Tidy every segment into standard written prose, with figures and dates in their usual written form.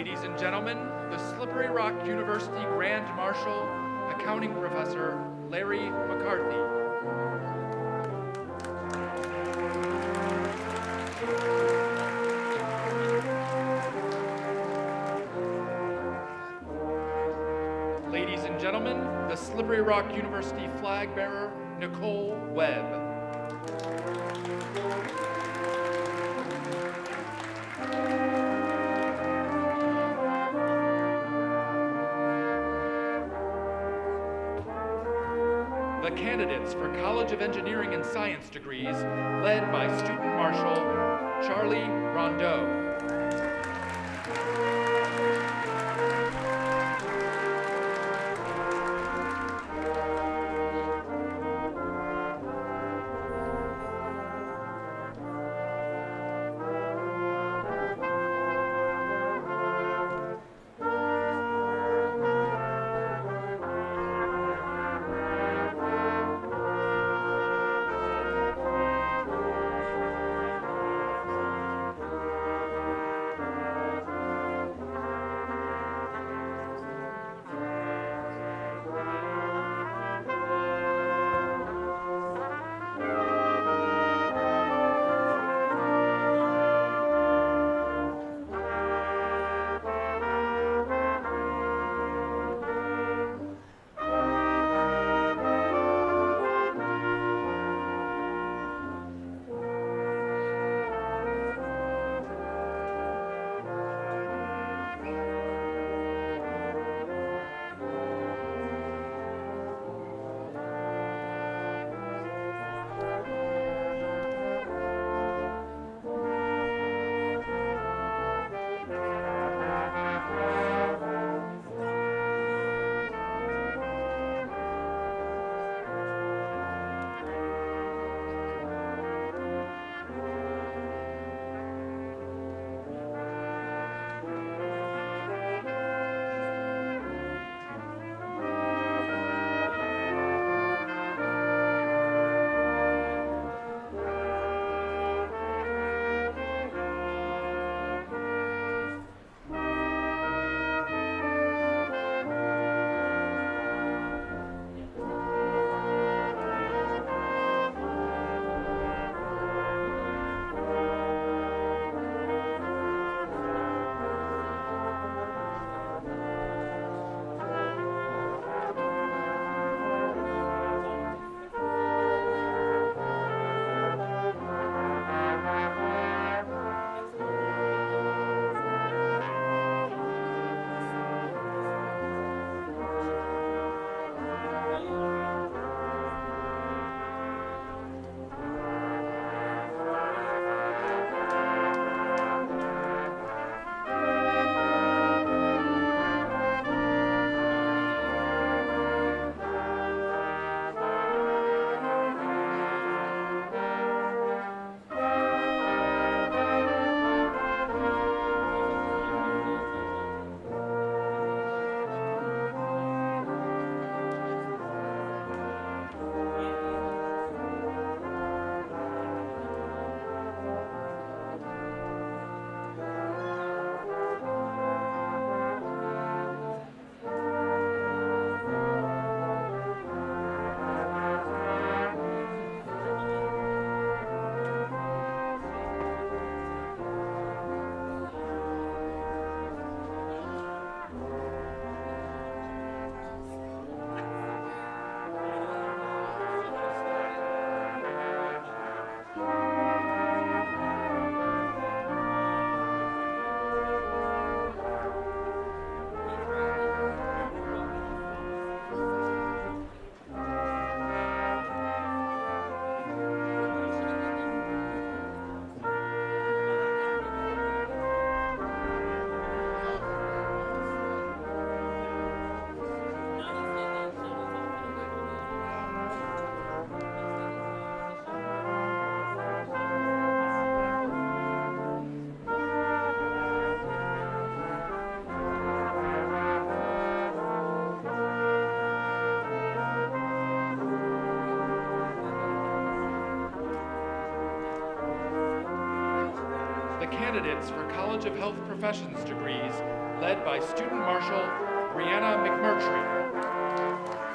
Ladies and gentlemen, the Slippery Rock University Grand Marshal Accounting Professor Larry McCarthy. Ladies and gentlemen, the Slippery Rock University flag bearer, Nicole Webb. The candidates for College of Engineering and Science degrees, led by Student Marshal Charlie Rondeau. candidates for College of Health Professions degrees, led by Student Marshal Brianna McMurtry.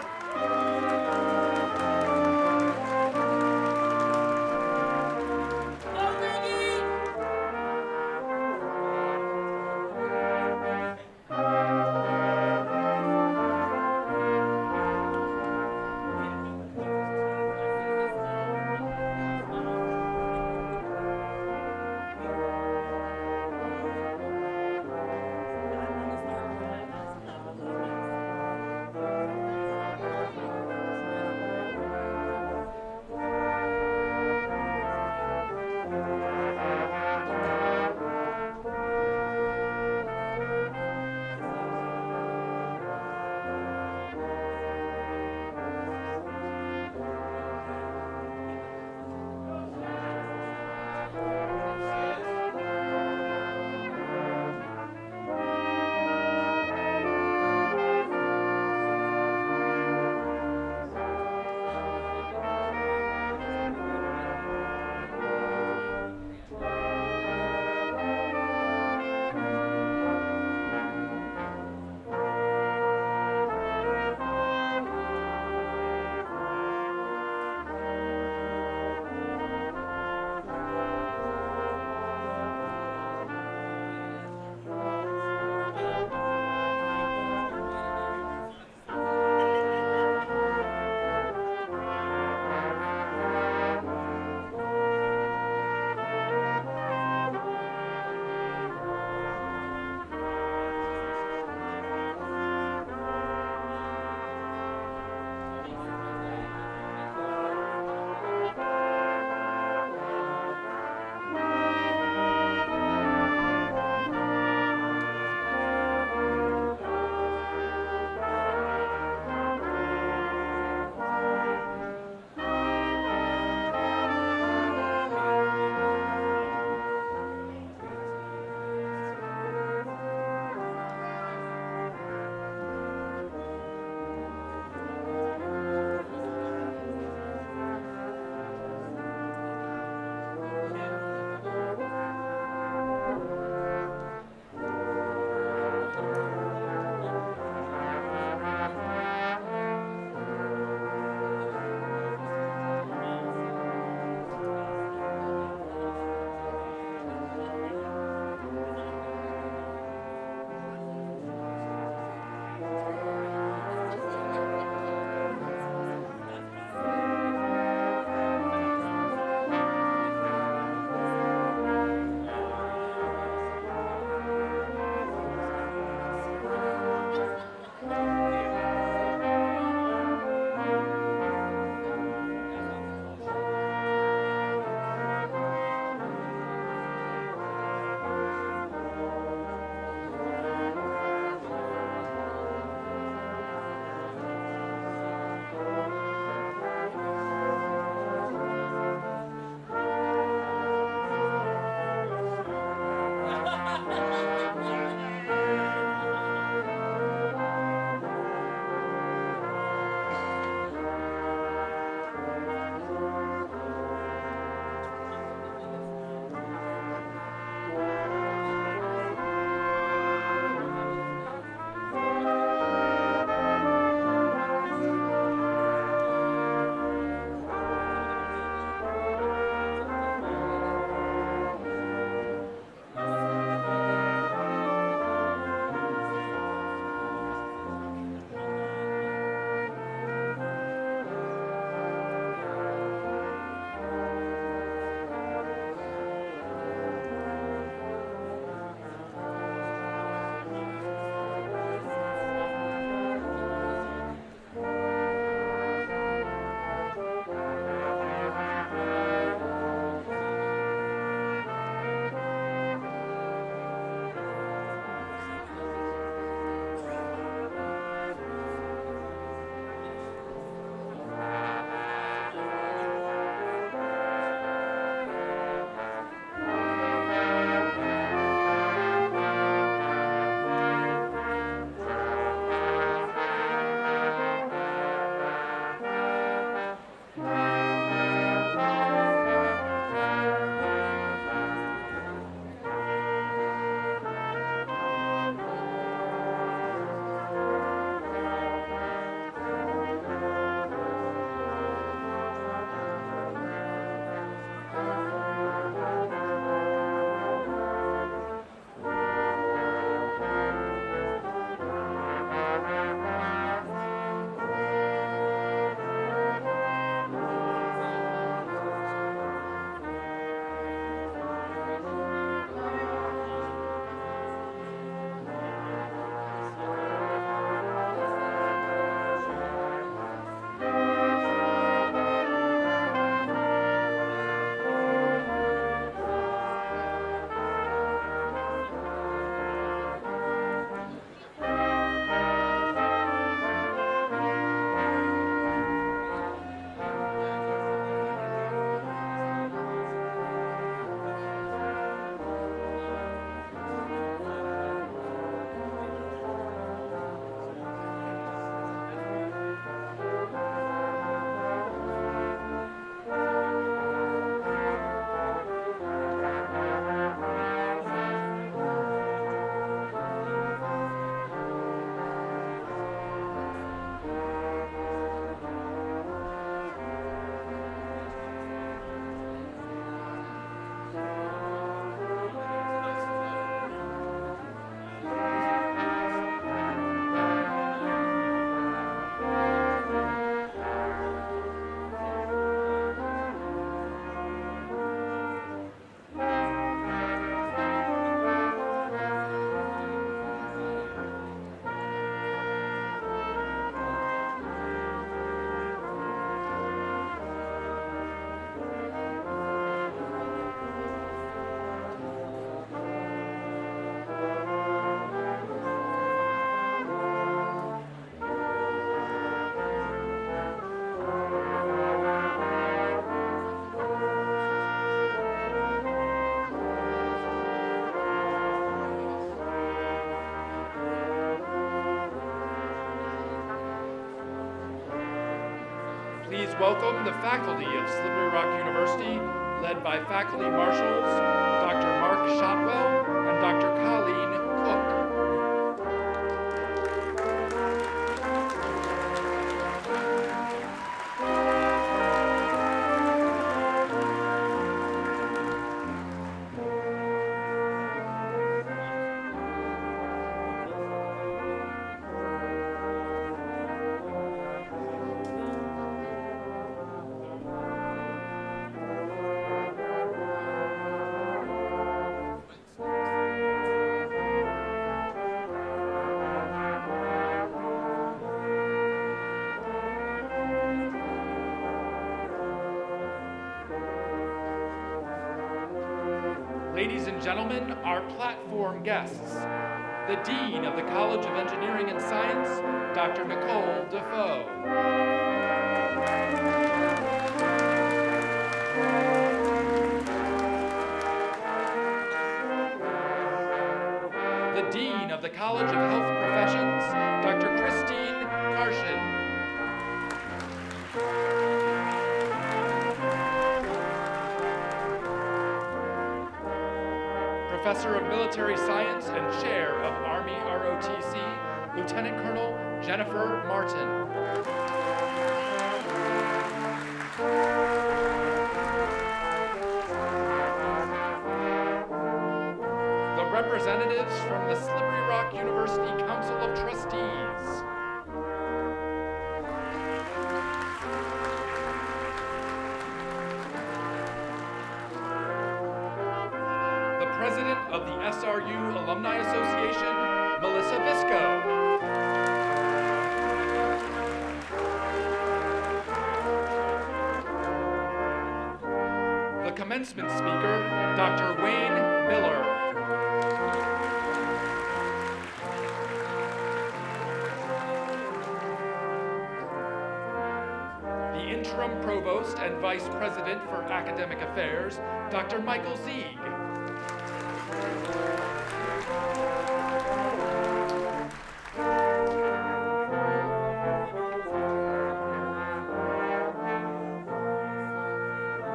Please welcome the faculty of Slippery Rock University, led by faculty marshals Dr. Mark Shotwell and Dr. Colleen Cook. Ladies and gentlemen, our platform guests, the Dean of the College of Engineering and Science, Dr. Nicole Defoe. The Dean of the College of Health Professions, Dr. Christine Karshin. Professor of Military Science and Chair of Army ROTC, Lieutenant Colonel Jennifer Martin. The representatives from the Slippery Rock University Council of Trustees. President of the SRU Alumni Association, Melissa Visco. The commencement speaker, Dr. Wayne Miller. The interim provost and vice president for academic affairs, Dr. Michael Zieg.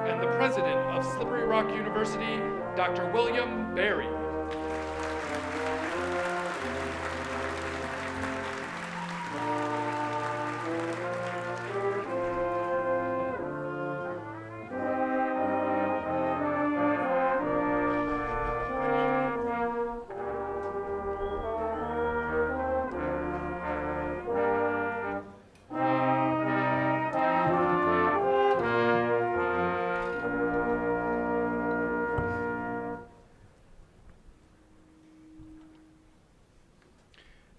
And the president of Slippery Rock University, Dr. William Berry.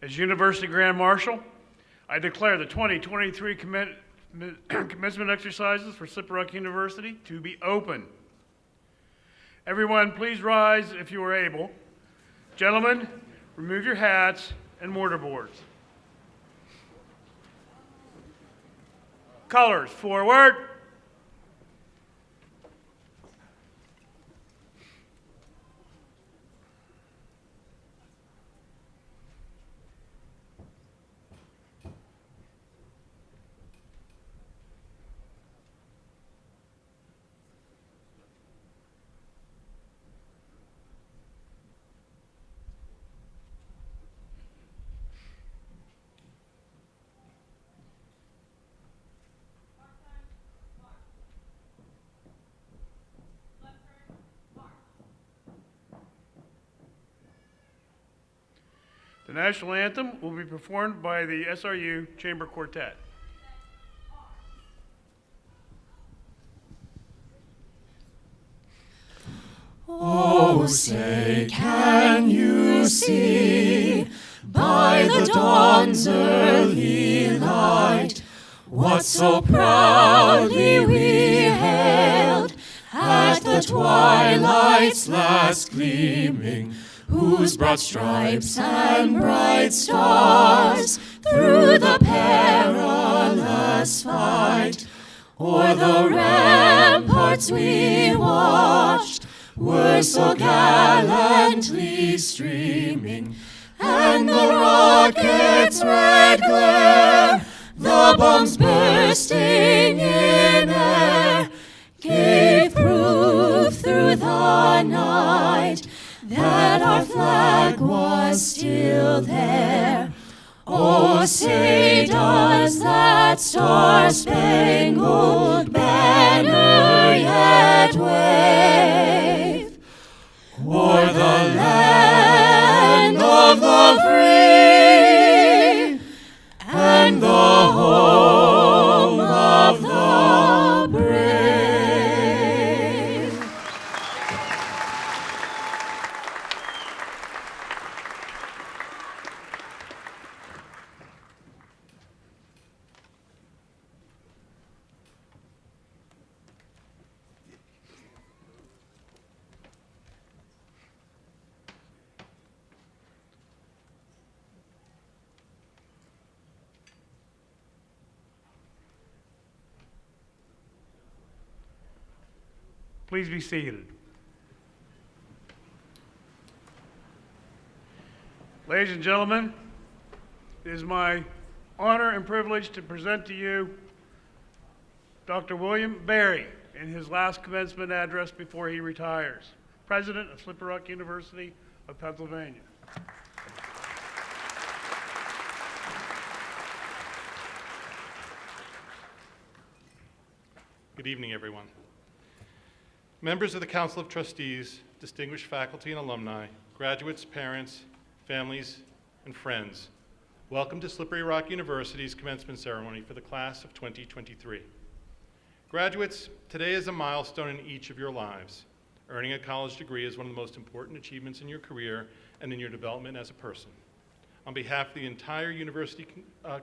As University Grand Marshal, I declare the 2023 commencement exercises for Slippery Rock University to be open. Everyone, please rise if you are able. Gentlemen, remove your hats and mortarboards. Colors forward. The national anthem will be performed by the SRU Chamber Quartet. Oh, say, can you see by the dawn's early light what so proudly we hailed at the twilight's last gleaming, whose broad stripes and bright stars through the perilous fight o'er the ramparts we watched were so gallantly streaming, and the rocket's red glare, the bombs bursting the night that our flag was still there. Oh, say does that star-spangled banner yet wave o'er the land of the free and the home of the brave? Please be seated. Ladies and gentlemen, it is my honor and privilege to present to you Dr. William Berry in his last commencement address before he retires, President of Slippery Rock University of Pennsylvania. Good evening, everyone. Members of the Council of Trustees, distinguished faculty and alumni, graduates, parents, families, and friends, welcome to Slippery Rock University's commencement ceremony for the class of 2023. Graduates, today is a milestone in each of your lives. Earning a college degree is one of the most important achievements in your career and in your development as a person. On behalf of the entire university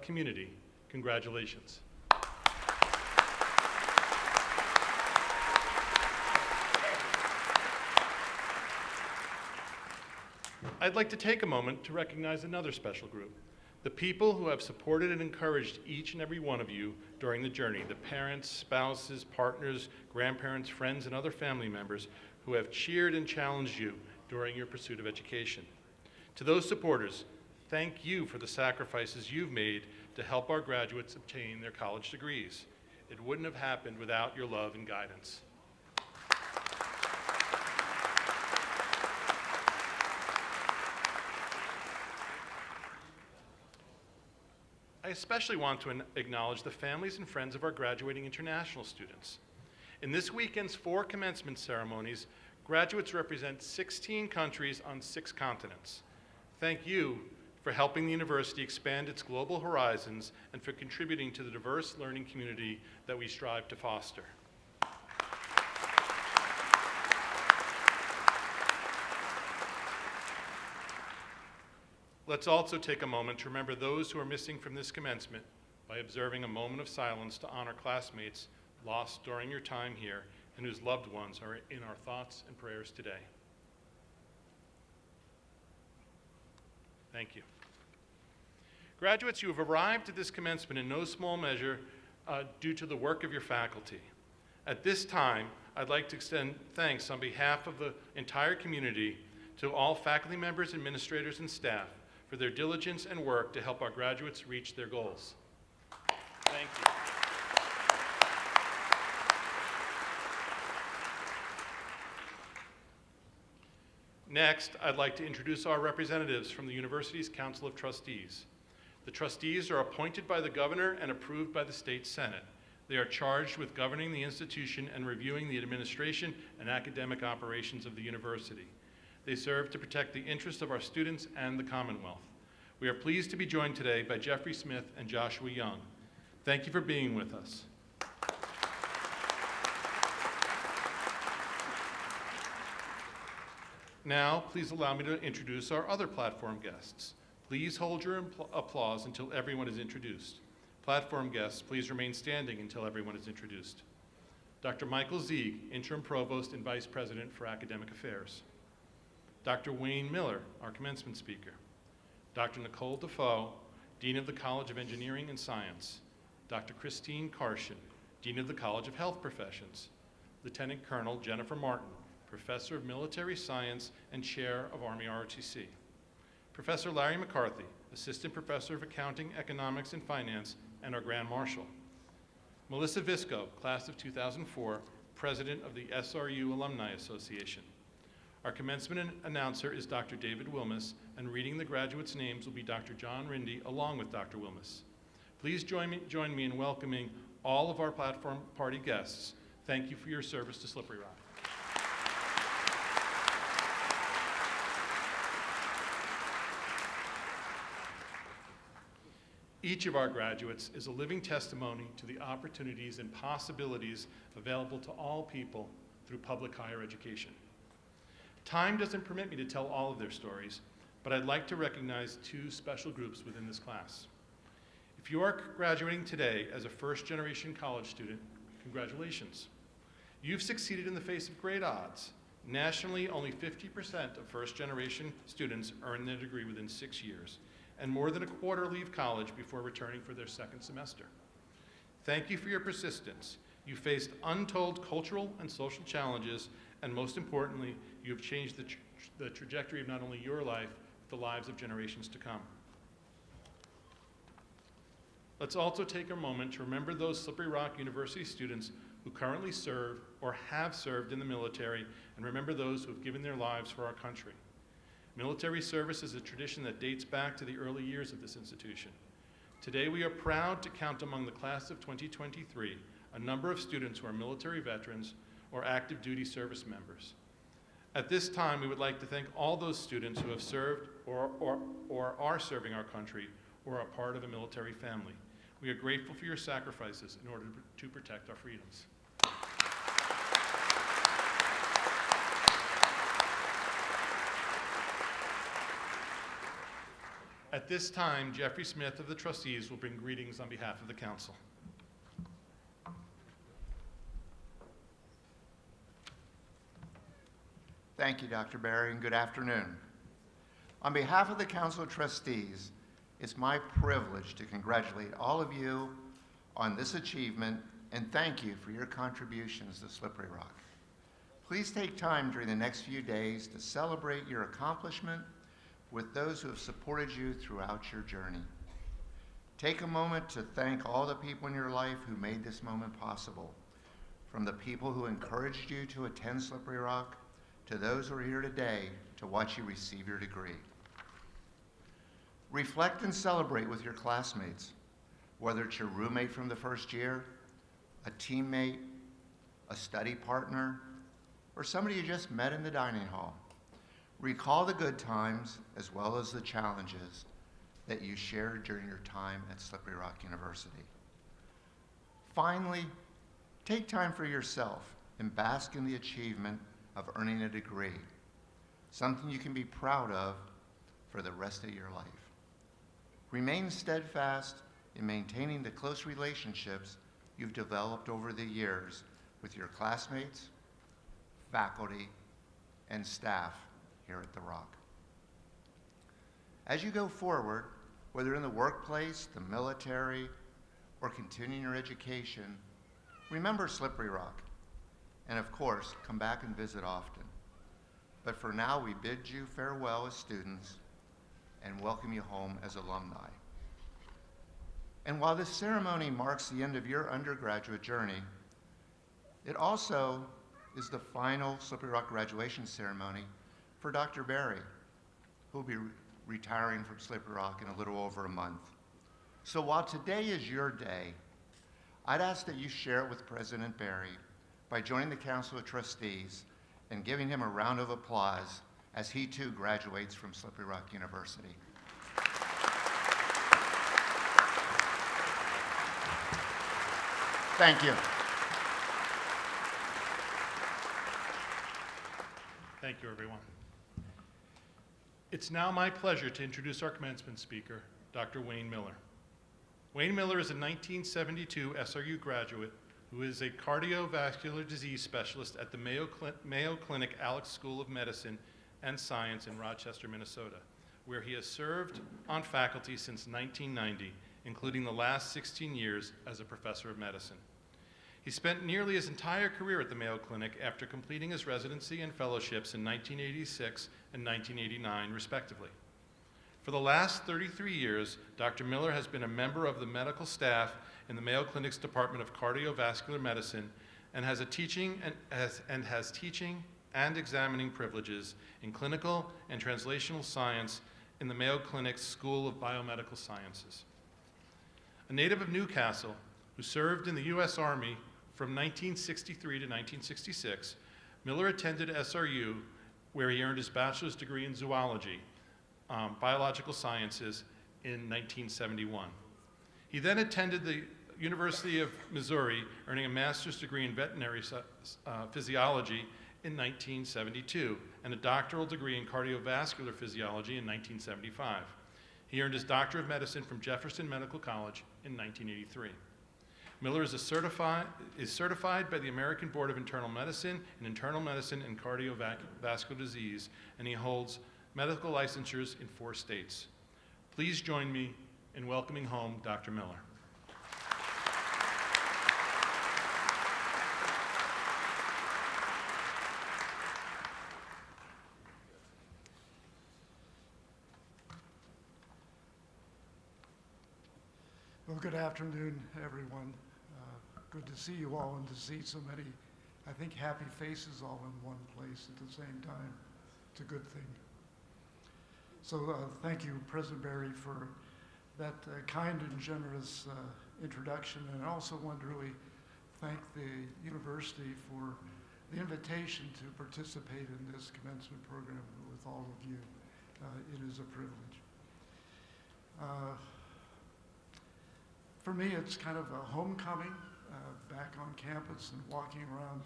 community, congratulations. I'd like to take a moment to recognize another special group, the people who have supported and encouraged each and every one of you during the journey, the parents, spouses, partners, grandparents, friends, and other family members who have cheered and challenged you during your pursuit of education. To those supporters, thank you for the sacrifices you've made to help our graduates obtain their college degrees. It wouldn't have happened without your love and guidance. I especially want to acknowledge the families and friends of our graduating international students. In this weekend's 4 commencement ceremonies, graduates represent 16 countries on 6 continents. Thank you for helping the university expand its global horizons and for contributing to the diverse learning community that we strive to foster. Let's also take a moment to remember those who are missing from this commencement by observing a moment of silence to honor classmates lost during your time here and whose loved ones are in our thoughts and prayers today. Thank you. Graduates, you have arrived at this commencement in no small measure due to the work of your faculty. At this time, I'd like to extend thanks on behalf of the entire community to all faculty members, administrators, and staff for their diligence and work to help our graduates reach their goals. Thank you. Next, I'd like to introduce our representatives from the university's Council of Trustees. The trustees are appointed by the governor and approved by the state senate. They are charged with governing the institution and reviewing the administration and academic operations of the university. They serve to protect the interests of our students and the Commonwealth. We are pleased to be joined today by Jeffrey Smith and Joshua Young. Thank you for being with us. Now, please allow me to introduce our other platform guests. Please hold your applause until everyone is introduced. Platform guests, please remain standing until everyone is introduced. Dr. Michael Zieg, Interim Provost and Vice President for Academic Affairs. Dr. Wayne Miller, our commencement speaker. Dr. Nicole Defoe, Dean of the College of Engineering and Science. Dr. Christine Karshan, Dean of the College of Health Professions. Lieutenant Colonel Jennifer Martin, Professor of Military Science and Chair of Army ROTC. Professor Larry McCarthy, Assistant Professor of Accounting, Economics, and Finance, and our Grand Marshal. Melissa Visco, Class of 2004, President of the SRU Alumni Association. Our commencement announcer is Dr. David Wilmus, and reading the graduates' names will be Dr. John Rindy along with Dr. Wilmus. Please join me in welcoming all of our platform party guests. Thank you for your service to Slippery Rock. Each of our graduates is a living testimony to the opportunities and possibilities available to all people through public higher education. Time doesn't permit me to tell all of their stories, but I'd like to recognize two special groups within this class. If you are graduating today as a first-generation college student, congratulations. You've succeeded in the face of great odds. Nationally, only 50% of first-generation students earn their degree within 6 years, and more than a quarter leave college before returning for their second semester. Thank you for your persistence. You faced untold cultural and social challenges, and most importantly, you have changed the trajectory of not only your life, but the lives of generations to come. Let's also take a moment to remember those Slippery Rock University students who currently serve or have served in the military, and remember those who have given their lives for our country. Military service is a tradition that dates back to the early years of this institution. Today, we are proud to count among the class of 2023 a number of students who are military veterans or active duty service members. At this time, we would like to thank all those students who have served or are serving our country or are part of a military family. We are grateful for your sacrifices in order to protect our freedoms. At this time, Jeffrey Smith of the trustees will bring greetings on behalf of the council. Thank you, Dr. Berry, and good afternoon. On behalf of the Council of Trustees, it's my privilege to congratulate all of you on this achievement and thank you for your contributions to Slippery Rock. Please take time during the next few days to celebrate your accomplishment with those who have supported you throughout your journey. Take a moment to thank all the people in your life who made this moment possible, from the people who encouraged you to attend Slippery Rock to those who are here today to watch you receive your degree. Reflect and celebrate with your classmates, whether it's your roommate from the first year, a teammate, a study partner, or somebody you just met in the dining hall. Recall the good times as well as the challenges that you shared during your time at Slippery Rock University. Finally, take time for yourself and bask in the achievement of earning a degree, something you can be proud of for the rest of your life. Remain steadfast in maintaining the close relationships you've developed over the years with your classmates, faculty, and staff here at The Rock. As you go forward, whether in the workplace, the military, or continuing your education, remember Slippery Rock. And of course, come back and visit often. But for now, we bid you farewell as students and welcome you home as alumni. And while this ceremony marks the end of your undergraduate journey, it also is the final Slippery Rock graduation ceremony for Dr. Berry, who will be retiring from Slippery Rock in a little over a month. So while today is your day, I'd ask that you share it with President Berry by joining the Council of Trustees and giving him a round of applause as he too graduates from Slippery Rock University. Thank you. Thank you, everyone. It's now my pleasure to introduce our commencement speaker, Dr. Wayne Miller. Wayne Miller is a 1972 SRU graduate who is a cardiovascular disease specialist at the Mayo Clinic Alex School of Medicine and Science in Rochester, Minnesota, where he has served on faculty since 1990, including the last 16 years as a professor of medicine. He spent nearly his entire career at the Mayo Clinic after completing his residency and fellowships in 1986 and 1989, respectively. For the last 33 years, Dr. Miller has been a member of the medical staff in the Mayo Clinic's Department of Cardiovascular Medicine and has teaching and examining privileges in clinical and translational science in the Mayo Clinic's School of Biomedical Sciences. A native of Newcastle who served in the U.S. Army from 1963 to 1966, Miller attended SRU, where he earned his bachelor's degree in zoology, biological sciences, in 1971. He then attended the University of Missouri, earning a master's degree in veterinary physiology in 1972 and a doctoral degree in cardiovascular physiology in 1975. He earned his Doctor of Medicine from Jefferson Medical College in 1983. Miller is certified by the American Board of Internal Medicine in Internal Medicine and Cardiovascular Disease, and he holds medical licensures in 4 states. Please join me in welcoming home Dr. Miller. Well, good afternoon, everyone. Good to see you all and to see so many, I think, happy faces all in one place at the same time. It's a good thing. So thank you, President Berry, for that kind and generous introduction. And I also want to really thank the university for the invitation to participate in this commencement program with all of you. It is a privilege. For me, it's kind of a homecoming back on campus, and walking around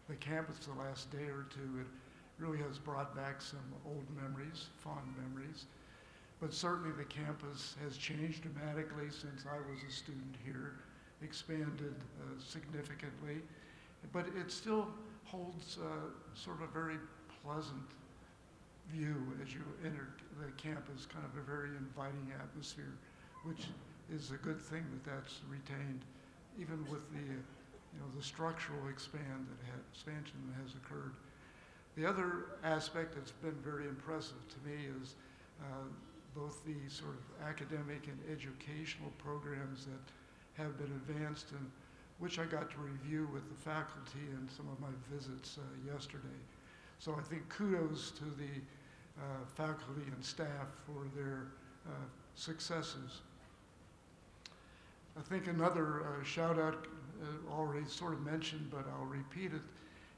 the campus the last day or two, it really has brought back some old memories, fond memories. But certainly the campus has changed dramatically since I was a student here, expanded significantly, but it still holds sort of a very pleasant view as you enter the campus, kind of a very inviting atmosphere, which is a good thing that that's retained, even with the, the structural expansion that has occurred. The other aspect that's been very impressive to me is both the sort of academic and educational programs that have been advanced, and which I got to review with the faculty in some of my visits yesterday. So I think kudos to the faculty and staff for their successes. I think another shout out, already sort of mentioned, but I'll repeat it,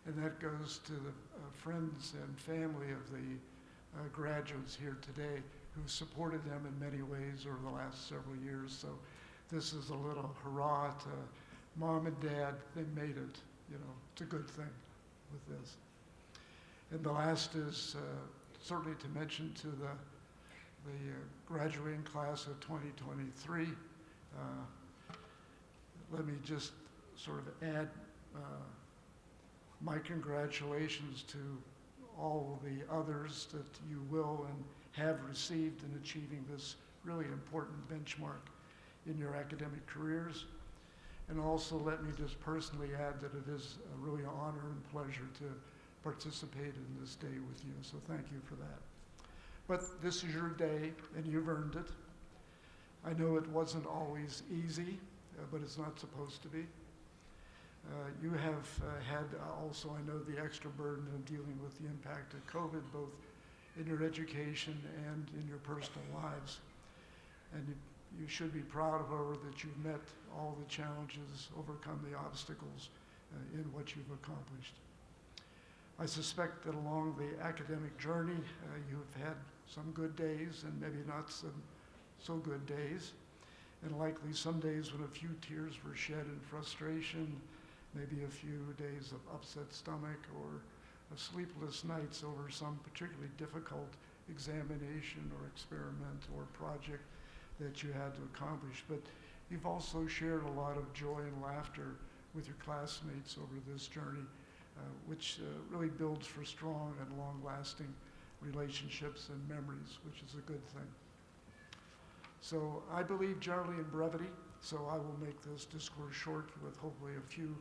and that goes to the friends and family of the graduates here today who supported them in many ways over the last several years. So this is a little hurrah to Mom and Dad. They made it, it's a good thing with this. And the last is certainly to mention to the graduating class of 2023. Let me just sort of add my congratulations to all the others that you will and have received in achieving this really important benchmark in your academic careers. And also let me just personally add that it is a really honor and pleasure to participate in this day with you. So thank you for that. But this is your day and you've earned it. I know it wasn't always easy, but it's not supposed to be. You have had also, I know, the extra burden of dealing with the impact of COVID, both in your education and in your personal lives. And you should be proud, however, that you've met all the challenges, overcome the obstacles in what you've accomplished. I suspect that along the academic journey, you have had some good days and maybe not some so good days, and likely some days when a few tears were shed in frustration, maybe a few days of upset stomach or sleepless nights over some particularly difficult examination or experiment or project that you had to accomplish. But you've also shared a lot of joy and laughter with your classmates over this journey, which really builds for strong and long-lasting relationships and memories, which is a good thing. So I believe generally in brevity, so I will make this discourse short with hopefully a few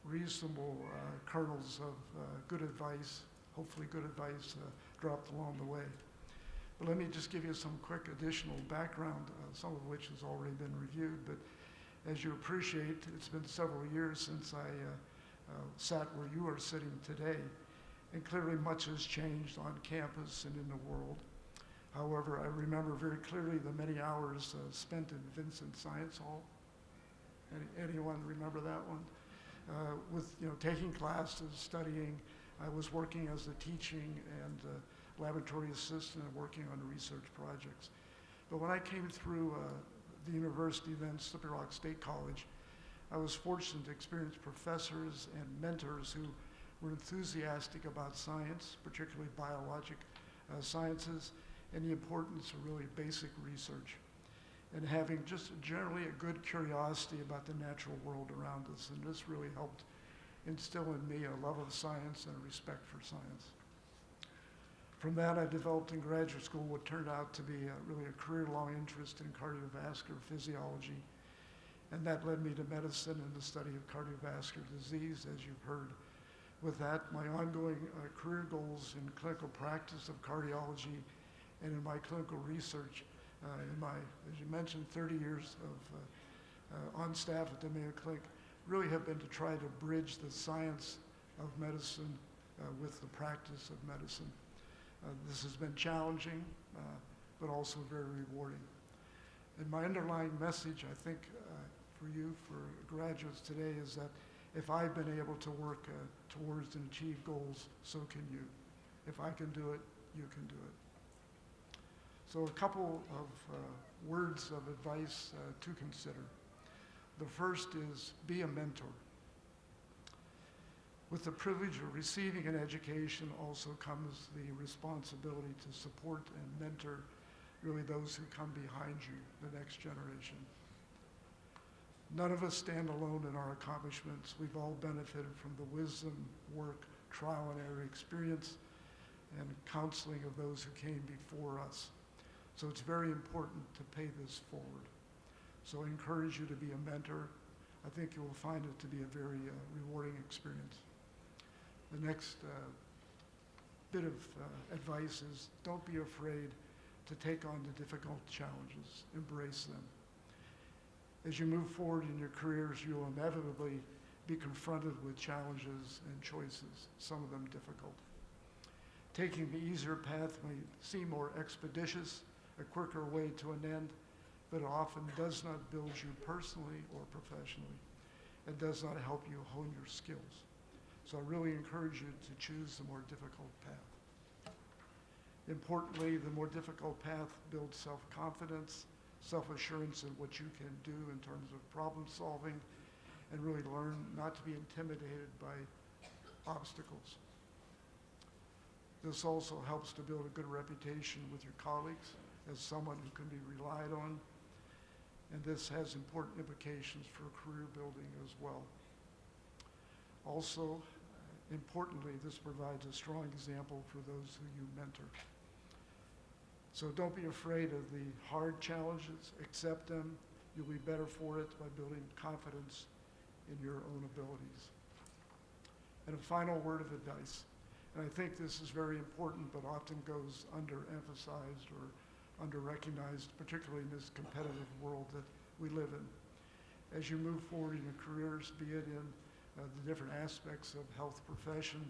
reasonable kernels of good advice, hopefully good advice dropped along the way. But let me just give you some quick additional background, some of which has already been reviewed. But as you appreciate, it's been several years since I sat where you are sitting today. And clearly much has changed on campus and in the world. However, I remember very clearly the many hours spent in Vincent Science Hall. Anyone remember that one? With taking classes, studying. I was working as a teaching and laboratory assistant and working on research projects. But when I came through the university, then Slippery Rock State College, I was fortunate to experience professors and mentors who were enthusiastic about science, particularly biologic sciences, and the importance of really basic research, and having just generally a good curiosity about the natural world around us. And this really helped instill in me a love of science and a respect for science. From that, I developed in graduate school what turned out to be really a career-long interest in cardiovascular physiology, and that led me to medicine and the study of cardiovascular disease, as you've heard. With that, my ongoing career goals in clinical practice of cardiology and in my clinical research, in my, as you mentioned, 30 years of on staff at the Mayo Clinic, really have been to try to bridge the science of medicine with the practice of medicine. This has been challenging, but also very rewarding. And my underlying message, I think, for you, for graduates today, is that if I've been able to work towards and achieve goals, so can you. If I can do it, you can do it. So a couple of words of advice to consider. The first is be a mentor. With the privilege of receiving an education also comes the responsibility to support and mentor really those who come behind you, the next generation. None of us stand alone in our accomplishments. We've all benefited from the wisdom, work, trial and error experience, and counseling of those who came before us. So it's very important to pay this forward. So I encourage you to be a mentor. I think you will find it to be a very rewarding experience. The next bit of advice is don't be afraid to take on the difficult challenges. Embrace them. As you move forward in your careers, you'll inevitably be confronted with challenges and choices, some of them difficult. Taking the easier path may seem more expeditious, a quicker way to an end, but it often does not build you personally or professionally. It does not help you hone your skills. So I really encourage you to choose the more difficult path. Importantly, the more difficult path builds self-confidence, self-assurance in what you can do in terms of problem solving, and really learn not to be intimidated by obstacles. This also helps to build a good reputation with your colleagues as someone who can be relied on, and this has important implications for career building as well. Also, importantly, this provides a strong example for those who you mentor. So don't be afraid of the hard challenges, accept them. You'll be better for it by building confidence in your own abilities. And a final word of advice, and I think this is very important but often goes underemphasized or under-recognized, particularly in this competitive world that we live in. As you move forward in your careers, be it in the different aspects of health profession,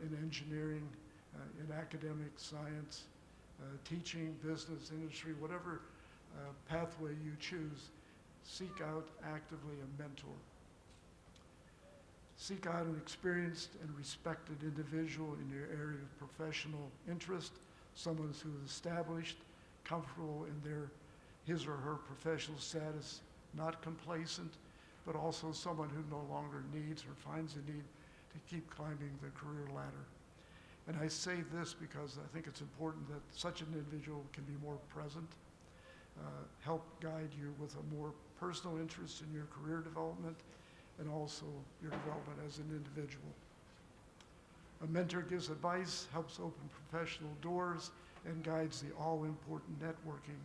in engineering, in academic science, teaching, business, industry, whatever pathway you choose, seek out actively a mentor. Seek out an experienced and respected individual in your area of professional interest, someone who is established, comfortable in his or her professional status, not complacent, but also someone who no longer needs or finds a need to keep climbing the career ladder. And I say this because I think it's important that such an individual can be more present, help guide you with a more personal interest in your career development and also your development as an individual. A mentor gives advice, helps open professional doors, and guides the all-important networking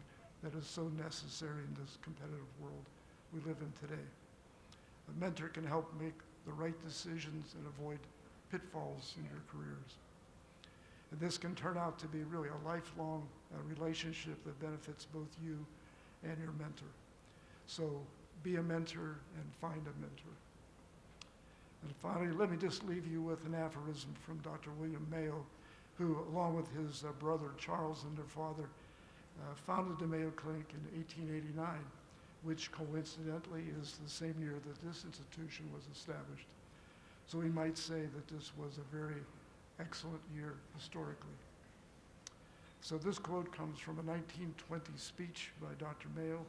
that is so necessary in this competitive world we live in today. A mentor can help make the right decisions and avoid pitfalls in your careers. And this can turn out to be really a lifelong relationship that benefits both you and your mentor. So be a mentor and find a mentor. And finally, let me just leave you with an aphorism from Dr. William Mayo, who, along with his brother Charles and their father, founded the Mayo Clinic in 1889, which coincidentally is the same year that this institution was established. So we might say that this was a very excellent year historically. So this quote comes from a 1920 speech by Dr. Mayo,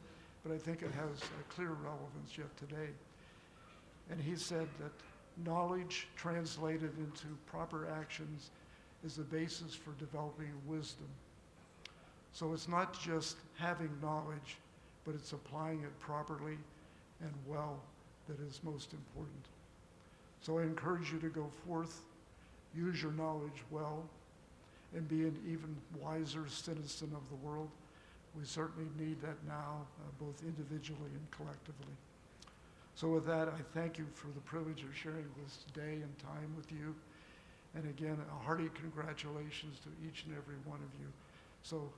but I think it has a clear relevance yet today. And he said that knowledge translated into proper actions is the basis for developing wisdom. So it's not just having knowledge, but it's applying it properly and well that is most important. So I encourage you to go forth, use your knowledge well, and be an even wiser citizen of the world. We certainly need that now, both individually and collectively. So with that, I thank you for the privilege of sharing this day and time with you. And again, a hearty congratulations to each and every one of you. So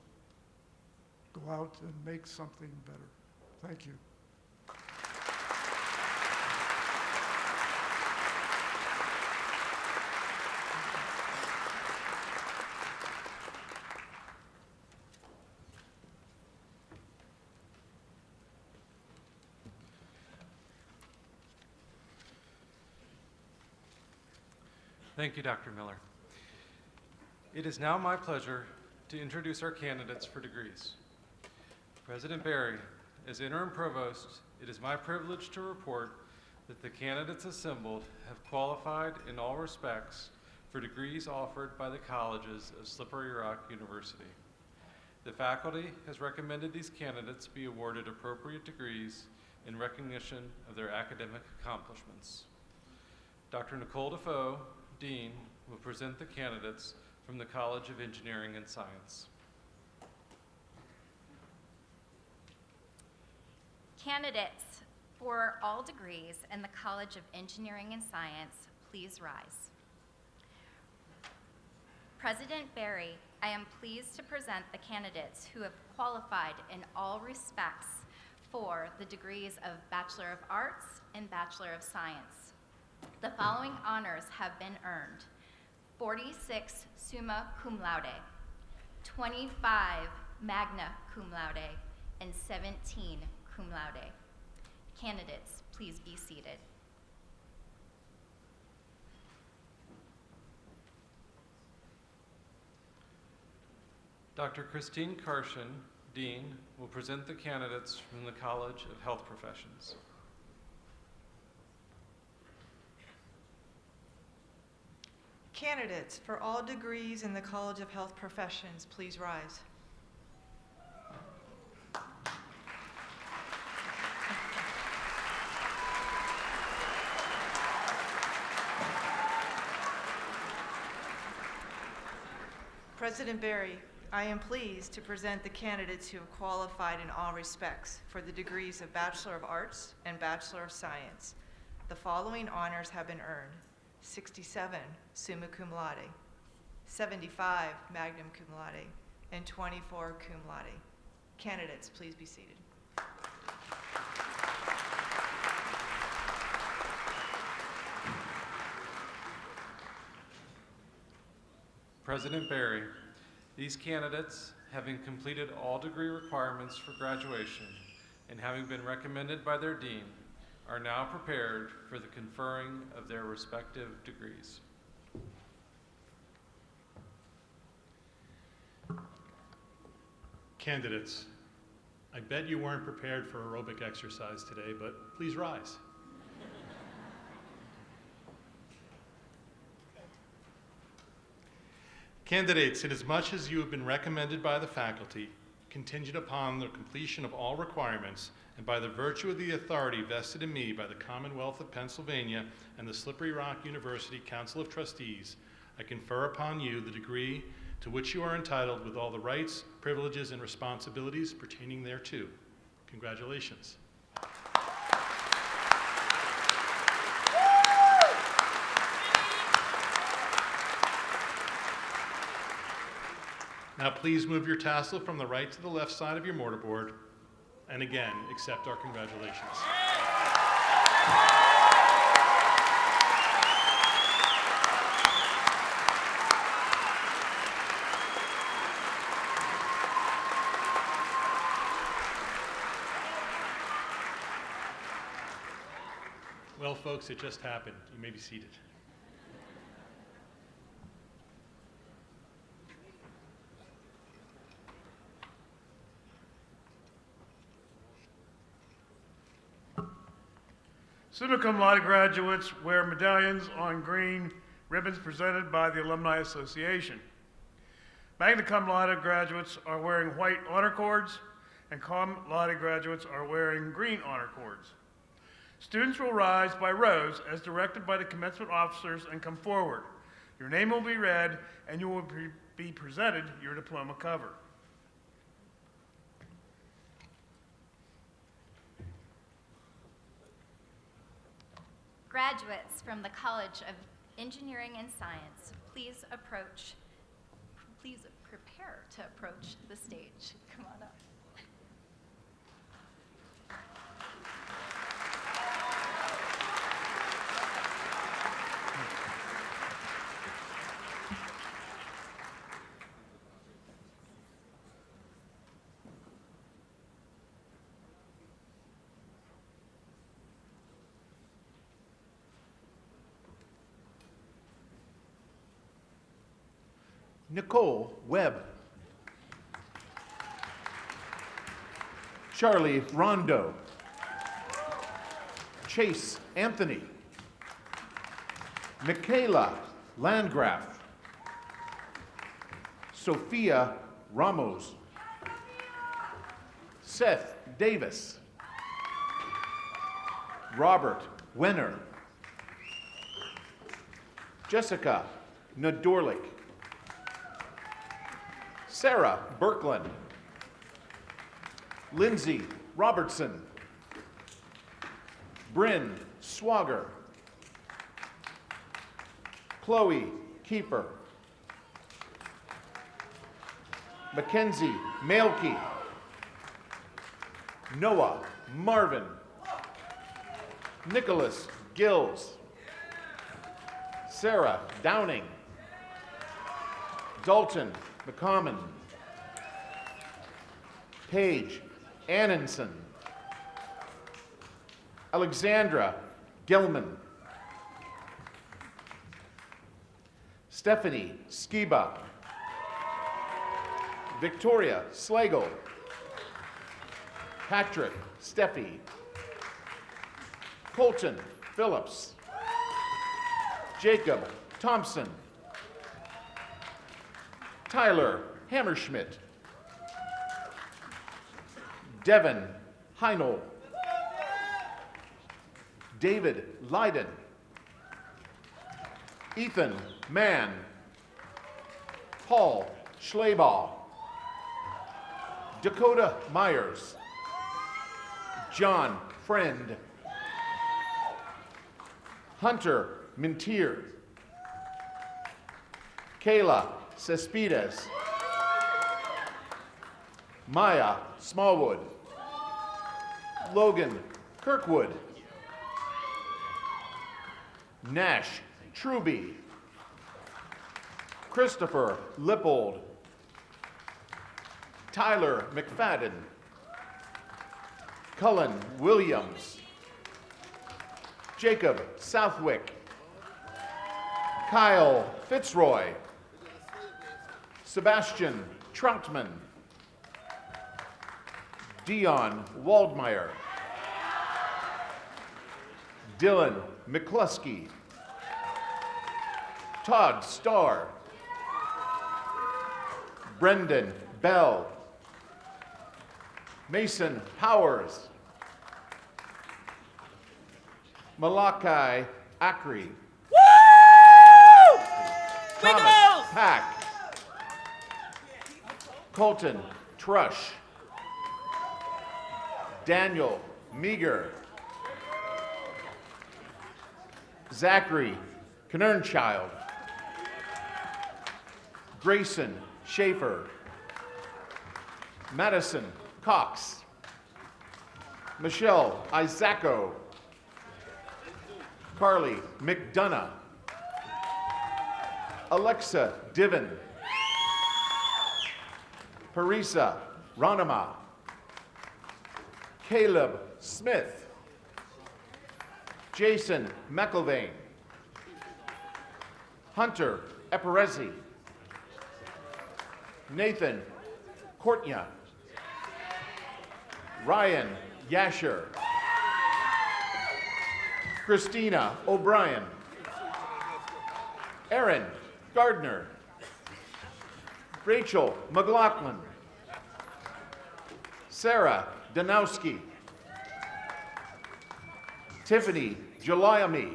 go out and make something better. Thank you. Thank you, Dr. Miller. It is now my pleasure to introduce our candidates for degrees. President Barry, as interim provost, it is my privilege to report that the candidates assembled have qualified in all respects for degrees offered by the colleges of Slippery Rock University. The faculty has recommended these candidates be awarded appropriate degrees in recognition of their academic accomplishments. Dr. Nicole Defoe, Dean, will present the candidates from the College of Engineering and Science. Candidates for all degrees in the College of Engineering and Science, please rise. President Barry, I am pleased to present the candidates who have qualified in all respects for the degrees of Bachelor of Arts and Bachelor of Science. The following honors have been earned: 46 summa cum laude, 25 magna cum laude, and 17 cum laude. Candidates, please be seated. Dr. Christine Karshan, Dean, will present the candidates from the College of Health Professions. Candidates for all degrees in the College of Health Professions, please rise. President Barry, I am pleased to present the candidates who have qualified in all respects for the degrees of Bachelor of Arts and Bachelor of Science. The following honors have been earned: 67 summa cum laude, 75 magna cum laude, and 24 cum laude. Candidates, please be seated. President Barry, these candidates, having completed all degree requirements for graduation and having been recommended by their dean, are now prepared for the conferring of their respective degrees. Candidates, I bet you weren't prepared for aerobic exercise today, but please rise. Candidates, inasmuch as you have been recommended by the faculty, contingent upon the completion of all requirements, and by the virtue of the authority vested in me by the Commonwealth of Pennsylvania and the Slippery Rock University Council of Trustees, I confer upon you the degree to which you are entitled with all the rights, privileges, and responsibilities pertaining thereto. Congratulations. Now please move your tassel from the right to the left side of your mortarboard, and again, accept our congratulations. folks, it just happened. You may be seated. Summa cum laude graduates wear medallions on green ribbons presented by the Alumni Association. Magna cum laude graduates are wearing white honor cords, and cum laude graduates are wearing green honor cords. Students will rise by rows as directed by the commencement officers and come forward. Your name will be read, and you will be presented your diploma cover. Graduates from the College of Engineering and Science, please prepare to approach the stage. Come on up. Nicole Webb. Charlie Rondo. Chase Anthony. Michaela Landgraf. Sophia Ramos. Seth Davis. Robert Wenner. Jessica Nadorlik. Sarah Birkland. Lindsay Robertson. Bryn Swagger. Chloe Keeper. Mackenzie Mailkey. Noah Marvin. Nicholas Gills. Sarah Downing. Dalton McCommon. Paige Annenson. Alexandra Gelman. Stephanie Skiba. Victoria Slagle. Patrick Steffi. Colton Phillips. Jacob Thompson. Tyler Hammerschmidt. Devin Heinel. David Leiden. Ethan Mann. Paul Schleybaugh. Dakota Myers. John Friend. Hunter Mintier. Kayla Cespedes. Maya Smallwood. Logan Kirkwood. Nash Truby. Christopher Lippold. Tyler McFadden. Cullen Williams. Jacob Southwick. Kyle Fitzroy. Sebastian Troutman. Dion Waldmeyer. Dylan McCluskey. Todd Starr. Brendan Bell. Mason Powers. Malachi Acri. Woo! Thomas Pack. Colton Trush. Daniel Meager. Zachary Knernchild. Grayson Schaefer. Madison Cox. Michelle Isacco. Carly McDonough. Alexa Diven. Parisa Ranama. Caleb Smith. Jason McIlvain. Hunter Eperezi. Nathan Courtnia. Ryan Yasher. Christina O'Brien. Aaron Gardner. Rachel McLaughlin. Sarah Danowski. Tiffany Jalayami.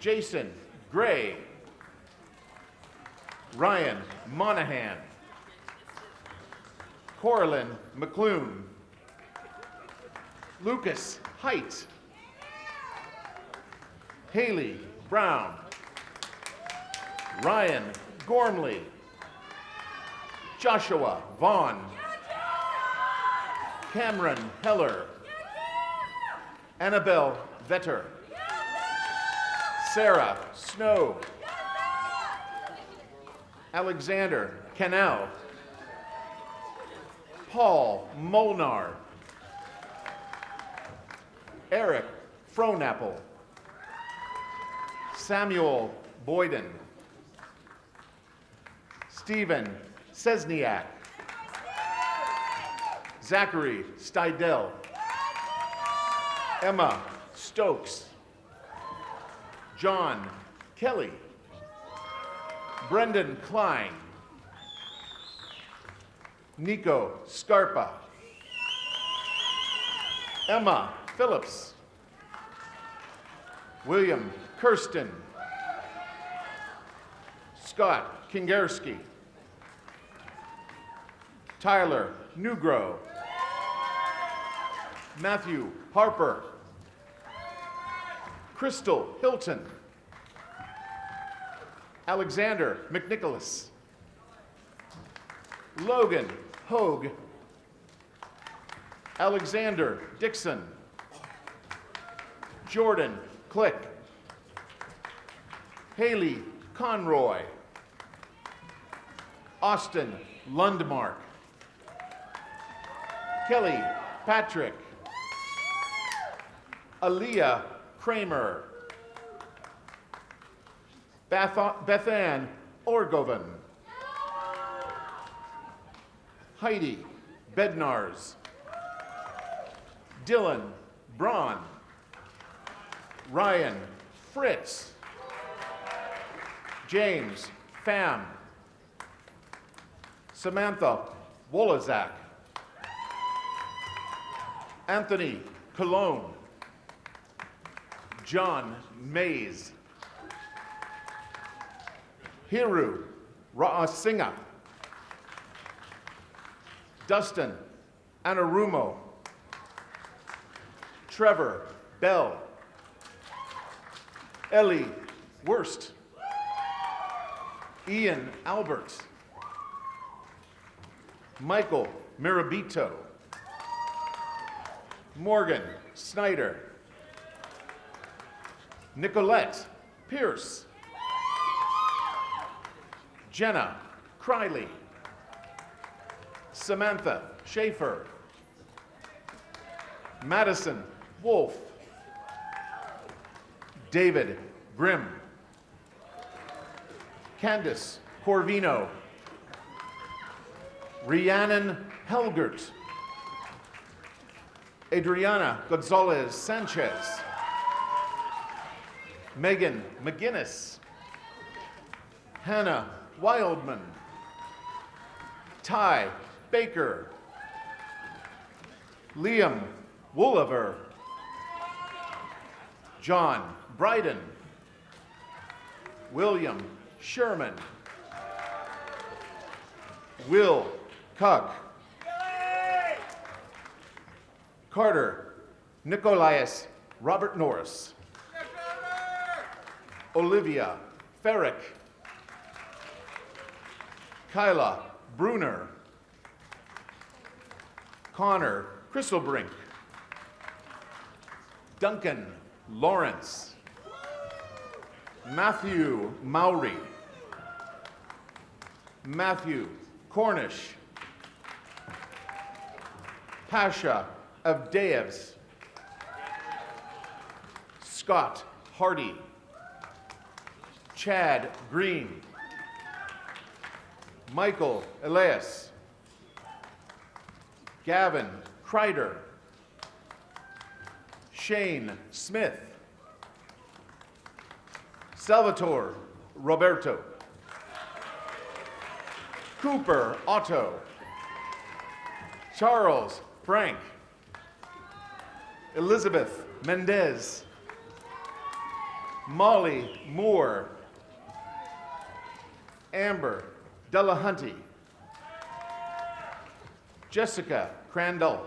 Jason Gray. Ryan Monahan. Corlin McClune. Lucas Height. Haley Brown. Ryan Gormley. Joshua Vaughn. Cameron Heller. Annabelle Vetter. Sarah Snow. Alexander Cannell. Paul Molnar. Eric Frohnapple. Samuel Boyden. Stephen Sesniak. Zachary Stidell. Emma Stokes. John Kelly. Brendan Klein. Nico Scarpa. Emma Phillips. William Kirsten. Scott Kingerski. Tyler Newgrow. Matthew Harper. Crystal Hilton. Alexander McNicholas. Logan Hogue. Alexander Dixon. Jordan Click. Haley Conroy. Austin Lundmark. Kelly Patrick. Aaliyah Kramer. Bethann Orgovan. Heidi Bednars. Dylan Braun. Ryan Fritz. James Pham. Samantha Wolozak. Anthony Cologne. John Mays. Hiru Ra'asinga. Dustin Anarumo. Trevor Bell. Ellie Wurst. Ian Albert. Michael Mirabito. Morgan Snyder. Nicolette Pierce. Jenna Criley. Samantha Schaefer. Madison Wolf. David Grimm. Candace Corvino. Rhiannon Helgert. Adriana Gonzalez Sanchez. Megan McGinnis. Hannah Wildman. Ty Baker. Liam Wooliver. John Bryden. William Sherman. Will Cuck. Carter Nicolaus Robert Norris. Olivia Ferrick. Kyla Bruner. Connor Crystalbrink. Duncan Lawrence. Matthew Mowry. Matthew Cornish. Pasha Avdeevs. Scott Hardy, Chad Green, Michael Elias, Gavin Kreider, Shane Smith, Salvatore Roberto, Cooper Otto, Charles Frank, Elizabeth Mendez, Molly Moore, Amber Delahunty, Jessica Crandall,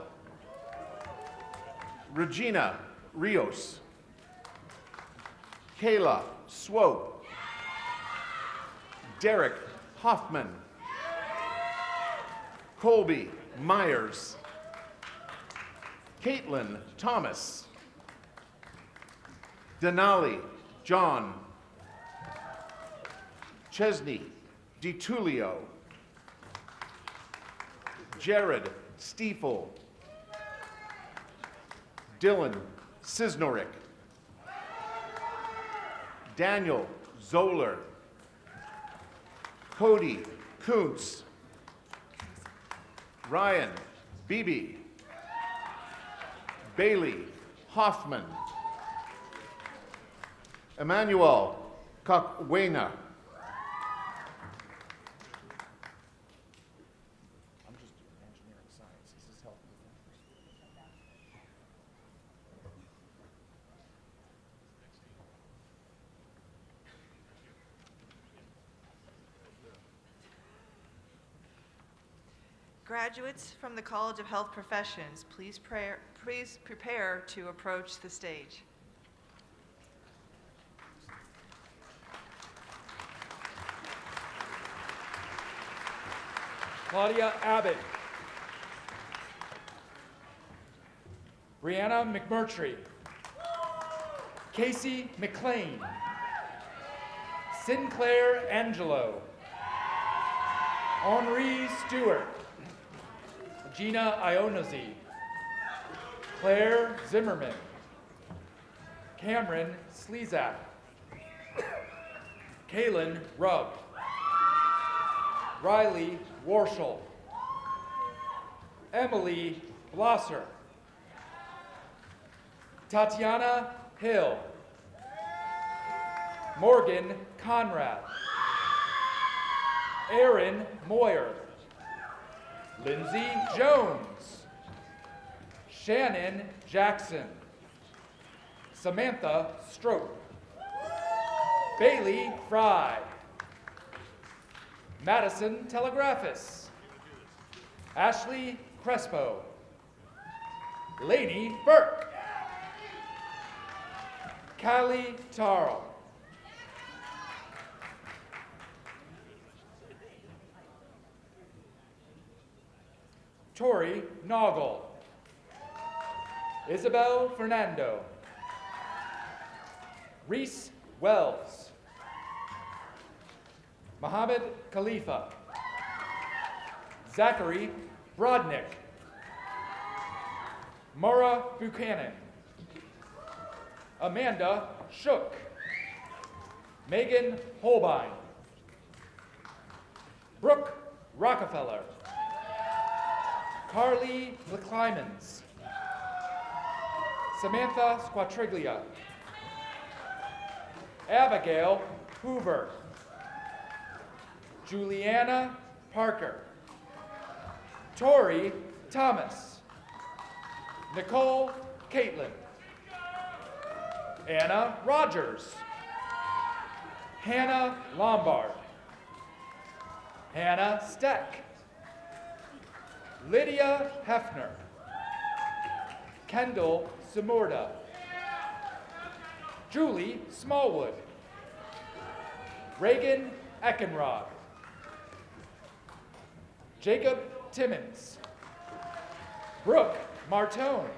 Regina Rios, Kayla Swope, Derek Hoffman, Colby Myers, Caitlin Thomas, Denali John, Chesney DiTullio, Jared Stiefel, Dylan Cisnorick, Daniel Zoller, Cody Kuntz, Ryan Beebe, Bailey Hoffman, Emmanuel Kakwena, Graduates from the College of Health Professions, please prepare to approach the stage. Claudia Abbott. Brianna McMurtry. Casey McLean. Sinclair Angelo. Henri Stewart. Gina Ionazi. Claire Zimmerman. Cameron Slezak. Kaylin Rubb. Riley Warshall. Emily Blosser. Tatiana Hill. Morgan Conrad. Aaron Moyer. Lindsay Jones. Shannon Jackson. Samantha Strope. Bailey Fry. Madison Telegraphis. Ashley Crespo. Lainey Burke. Callie Tarl. Tori Noggle. Isabel Fernando. Reese Wells. Mohammed Khalifa. Zachary Brodnick. Mara Buchanan. Amanda Shook. Megan Holbein. Brooke Rockefeller. Carly McClymans. Samantha Squatriglia. Abigail Hoover. Juliana Parker. Tori Thomas. Nicole Caitlin. Anna Rogers. Hannah Lombard. Hannah Steck. Lydia Hefner. Kendall Samorda. Julie Smallwood. Reagan Eckenrod. Jacob Timmons. Brooke Martone.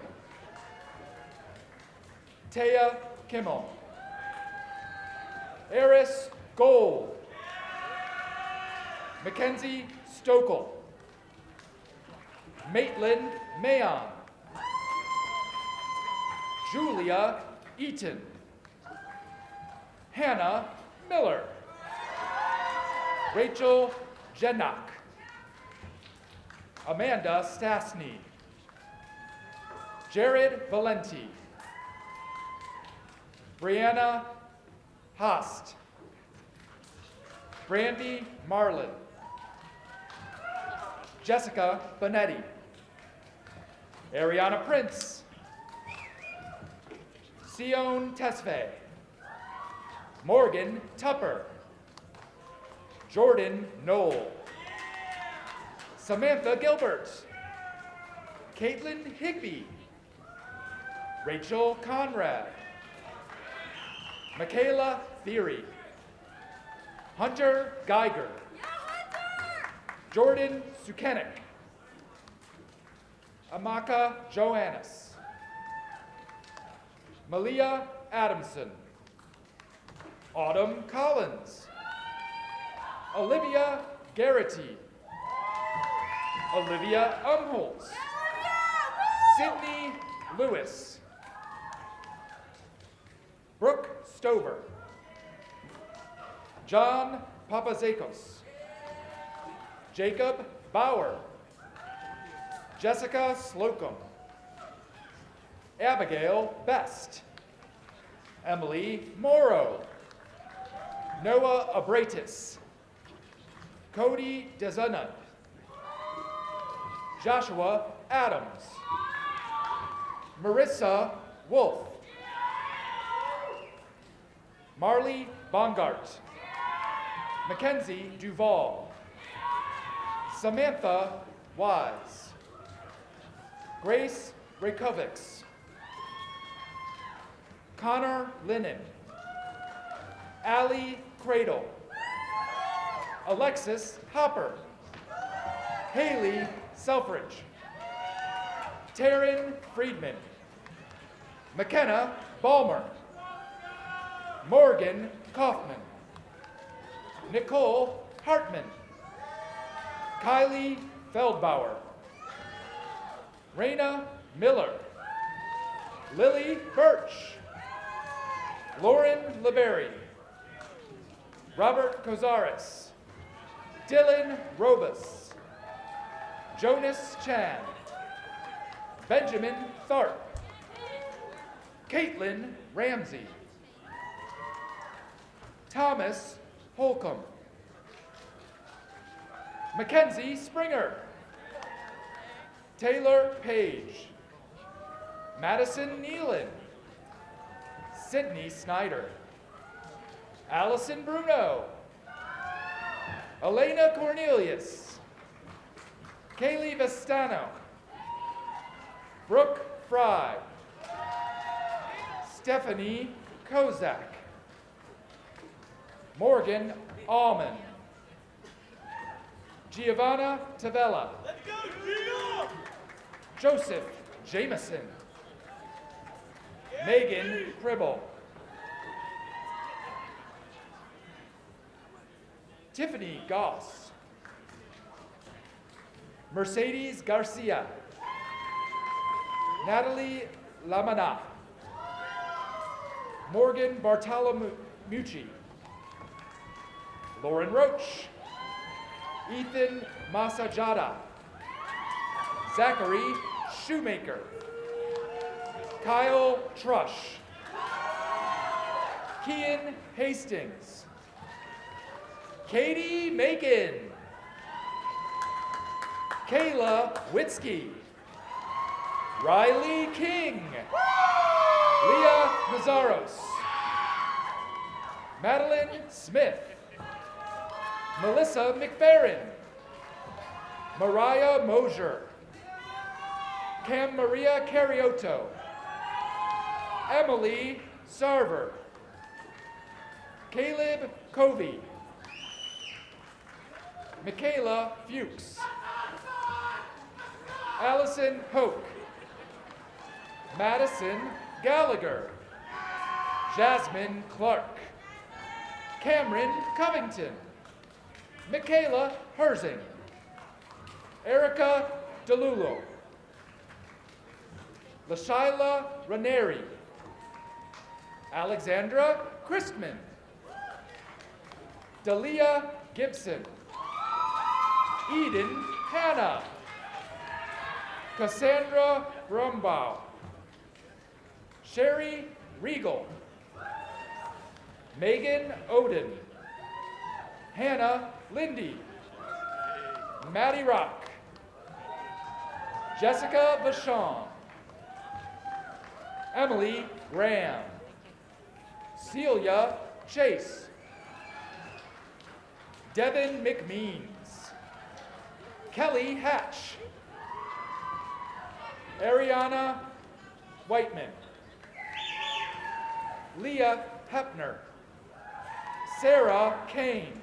Taya Kimmel. Eris Gold. Mackenzie Stokel. Maitland Mayon. Julia Eaton. Hannah Miller. Rachel Jennock. Amanda Stasny. Jared Valenti. Brianna Hast. Brandy Marlin. Jessica Bonetti. Ariana Prince. Sion Tesfaye. Morgan Tupper. Jordan Knoll. Samantha Gilbert. Caitlin Higby. Rachel Conrad. Michaela Theory. Hunter Geiger. Jordan Sukenik. Amaka Joannis. Malia Adamson. Autumn Collins. Olivia Garrity. Olivia Umholtz. Sydney Lewis. Brooke Stover. John Papazakos. Jacob Bauer. Jessica Slocum. Abigail Best. Emily Morrow. Noah Abratis. Cody Dezunut. Joshua Adams. Marissa Wolf. Marley Bongart. Mackenzie Duval. Samantha Wise. Grace Rakovics. Connor Linnon. Allie Cradle. Alexis Hopper. Haley Selfridge. Taryn Friedman. McKenna Balmer. Morgan Kaufman. Nicole Hartman. Kylie Feldbauer. Raina Miller. Lily Birch. Lauren LeBerry. Robert Kozaris. Dylan Robus. Jonas Chan. Benjamin Tharp. Caitlin Ramsey. Thomas Holcomb. Mackenzie Springer. Taylor Page. Madison Nealon. Sydney Snyder. Allison Bruno. Elena Cornelius. Kaylee Vestano. Brooke Fry. Stephanie Kozak. Morgan Allman. Giovanna Tavella. Joseph Jameson. Megan Cribble. Tiffany Goss. Mercedes Garcia. Natalie Lamana. Morgan Bartolomucci. Lauren Roach. Ethan Masajada. Zachary Shoemaker. Kyle Trush. Kian Hastings. Katie Macon. Kayla Witzke. Riley King. Leah Nazaros. Madeline Smith. Melissa McFerrin. Mariah Mosier. Cam Maria Carioto. Emily Sarver. Caleb Covey. Michaela Fuchs. Allison Hoke. Madison Gallagher. Jasmine Clark. Cameron Covington. Michaela Herzing. Erica DeLulo. LaShaila Ranieri. Alexandra Christman. Dalia Gibson, Eden Hanna, Cassandra Brumbaugh, Sherry Regal, Megan Oden, Hannah Lindy, Maddie Rock, Jessica Vachon, Emily Graham, Celia Chase, Devin McMeans, Kelly Hatch, Ariana Whiteman, Leah Hepner, Sarah Kane,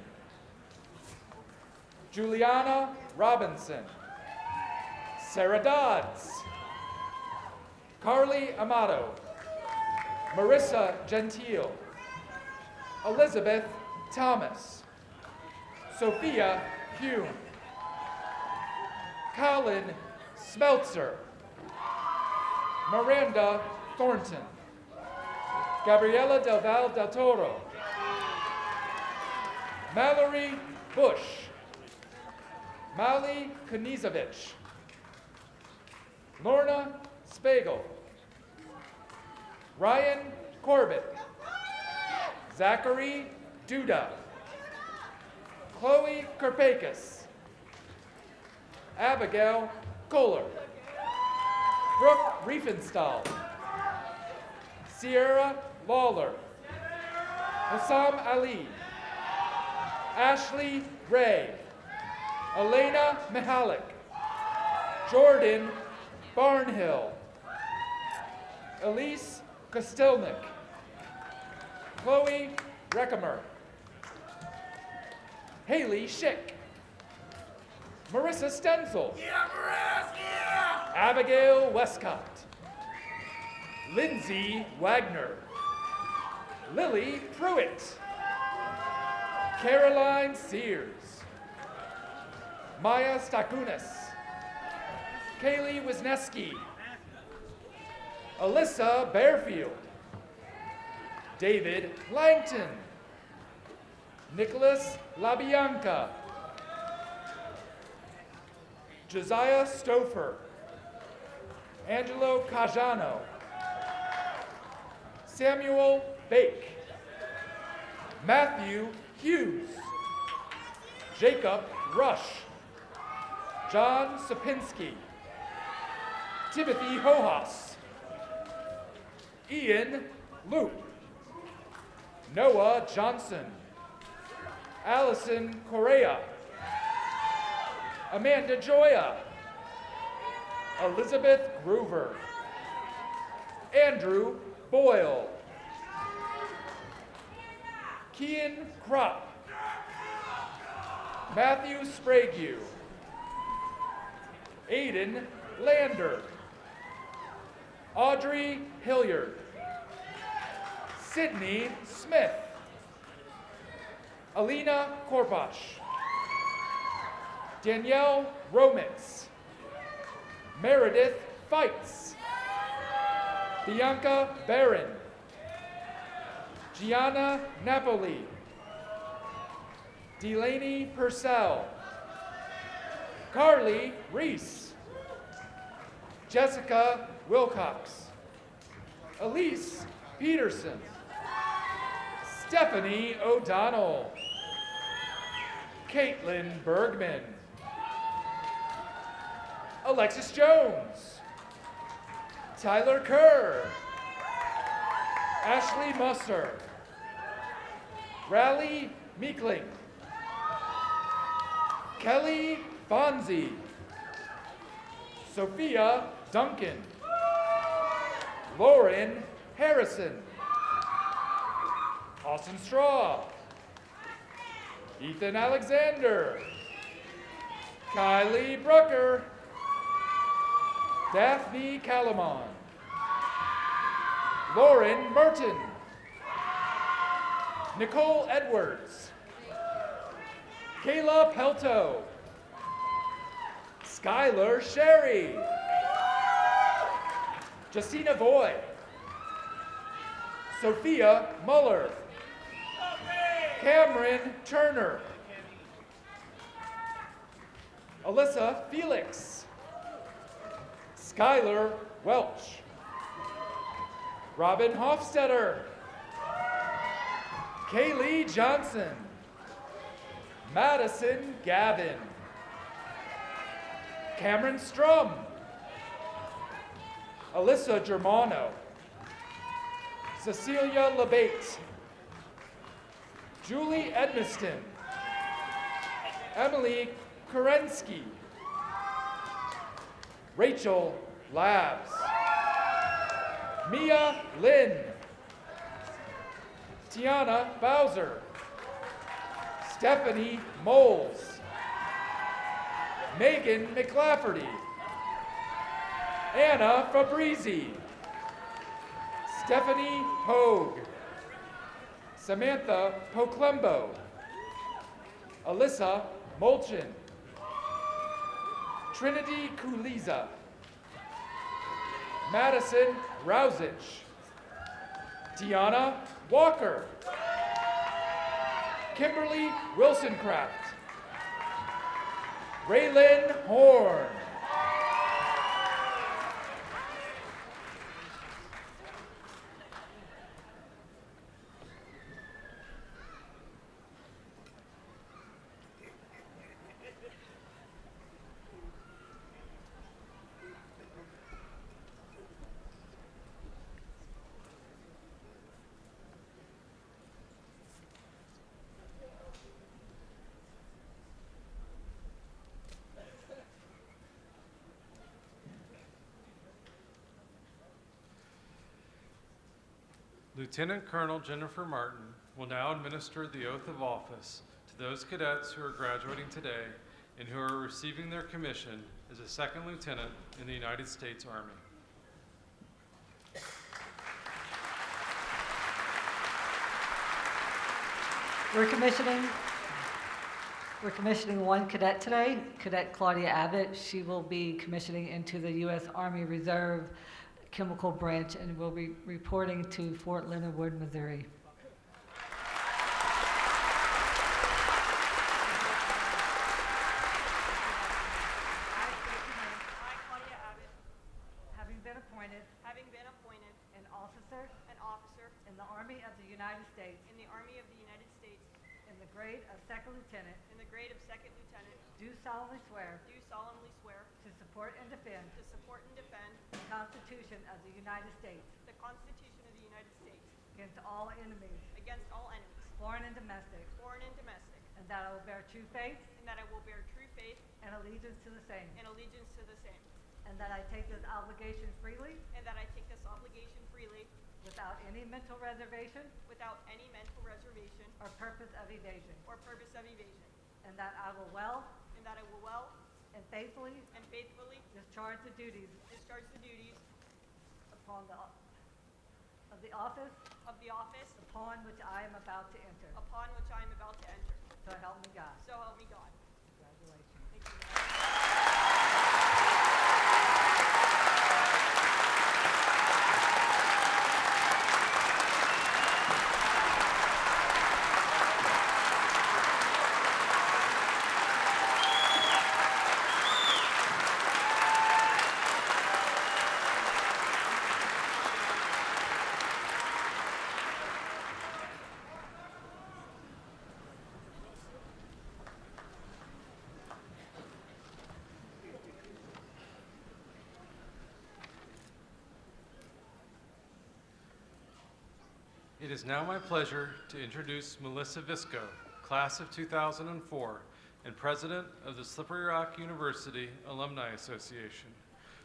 Juliana Robinson, Sarah Dodds, Carly Amato, Marissa Gentile, Elizabeth Thomas, Sophia Hume, Colin Smeltzer, Miranda Thornton, Gabriela Del Val del Toro, Mallory Bush, Mali Knizovich, Lorna Spagel, Ryan Corbett, Zachary Duda, Chloe Karpakis, Abigail Kohler, Brooke Riefenstahl, Sierra Lawler, Hassam Ali, Ashley Ray, Elena Mihalik, Jordan Barnhill, Elise Kostelnik, Chloe Reckamer, Haley Schick, Marissa Stenzel, Abigail Westcott, Lindsay Wagner, Lily Pruitt, Caroline Sears, Maya Stakunas, Kaylee Wisneski, Alyssa Bearfield, David Langton, Nicholas LaBianca, Josiah Stouffer, Angelo Cajano, Samuel Bake, Matthew Hughes, Jacob Rush, John Sapinski, Timothy Hojas, Ian Loop, Noah Johnson, Allison Correa, Amanda Joya, Elizabeth Groover, Andrew Boyle, Kian Kropp, Matthew Sprague, Aiden Lander, Audrey Hilliard, Sydney Smith, Alina Korpash, Danielle Romitz, Meredith Fights, Bianca Barron, Gianna Napoli, Delaney Purcell, Carly Reese, Jessica Wilcox, Elise Peterson, Stephanie O'Donnell, Caitlin Bergman, Alexis Jones, Tyler Kerr, Ashley Musser, Raleigh Meekling, Kelly Bonzi, Sophia Duncan, Lauren Harrison, Austin Straw, Ethan Alexander, Kylie Brucker, Daphne Calamon, Lauren Merton, Nicole Edwards, Kayla Pelto, Skylar Sherry, Justina Voy, Sophia Muller, Cameron Turner. Alyssa Felix. Skylar Welch. Robin Hofstetter. Kaylee Johnson. Madison Gavin. Cameron Strum. Alyssa Germano. Cecilia Labate. Julie Edmiston. Emily Kerensky. Rachel Labs. Mia Lynn. Tiana Bowser. Stephanie Moles. Megan McLafferty. Anna Fabrizi. Stephanie Hogue. Samantha Poclembo. Alyssa Molchin. Trinity Kuliza. Madison Rousich. Tiana Walker. Kimberly Wilsoncraft. Raylyn Horn. Lieutenant Colonel Jennifer Martin will now administer the oath of office to those cadets who are graduating today and who are receiving their commission as a second lieutenant in the United States Army. We're commissioning one cadet today, Cadet Claudia Abbott. She will be commissioning into the U.S. Army Reserve Chemical Branch and will be reporting to Fort Leonard Wood, Missouri. In the Army of the United States. In the grade of second lieutenant. Do solemnly swear. To support and defend. The Constitution of the United States. Against all enemies. Foreign and domestic. And that I will bear true faith. And allegiance to the same. And that I take this obligation freely. Without any mental reservation. Or purpose of evasion. And that I will well. And faithfully. Discharge the duties. Upon the office. Upon which I am about to enter. So help me God. Congratulations. Thank you. It is now my pleasure to introduce Melissa Visco, class of 2004, and president of the Slippery Rock University Alumni Association,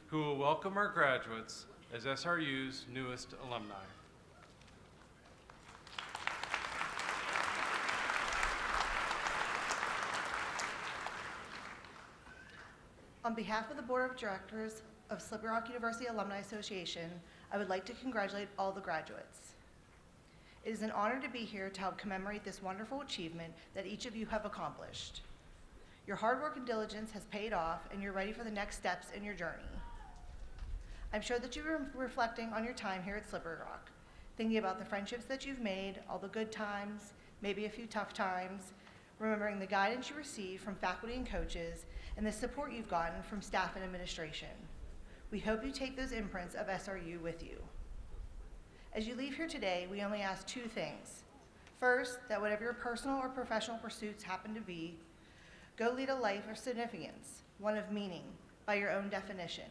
who will welcome our graduates as SRU's newest alumni. On behalf of the Board of Directors of Slippery Rock University Alumni Association, I would like to congratulate all the graduates. It is an honor to be here to help commemorate this wonderful achievement that each of you have accomplished. Your hard work and diligence has paid off, and you're ready for the next steps in your journey. I'm sure that you're reflecting on your time here at Slippery Rock, thinking about the friendships that you've made, all the good times, maybe a few tough times, remembering the guidance you received from faculty and coaches, and the support you've gotten from staff and administration. We hope you take those imprints of SRU with you. As you leave here today, we only ask two things. First, that whatever your personal or professional pursuits happen to be, go lead a life of significance, one of meaning, by your own definition.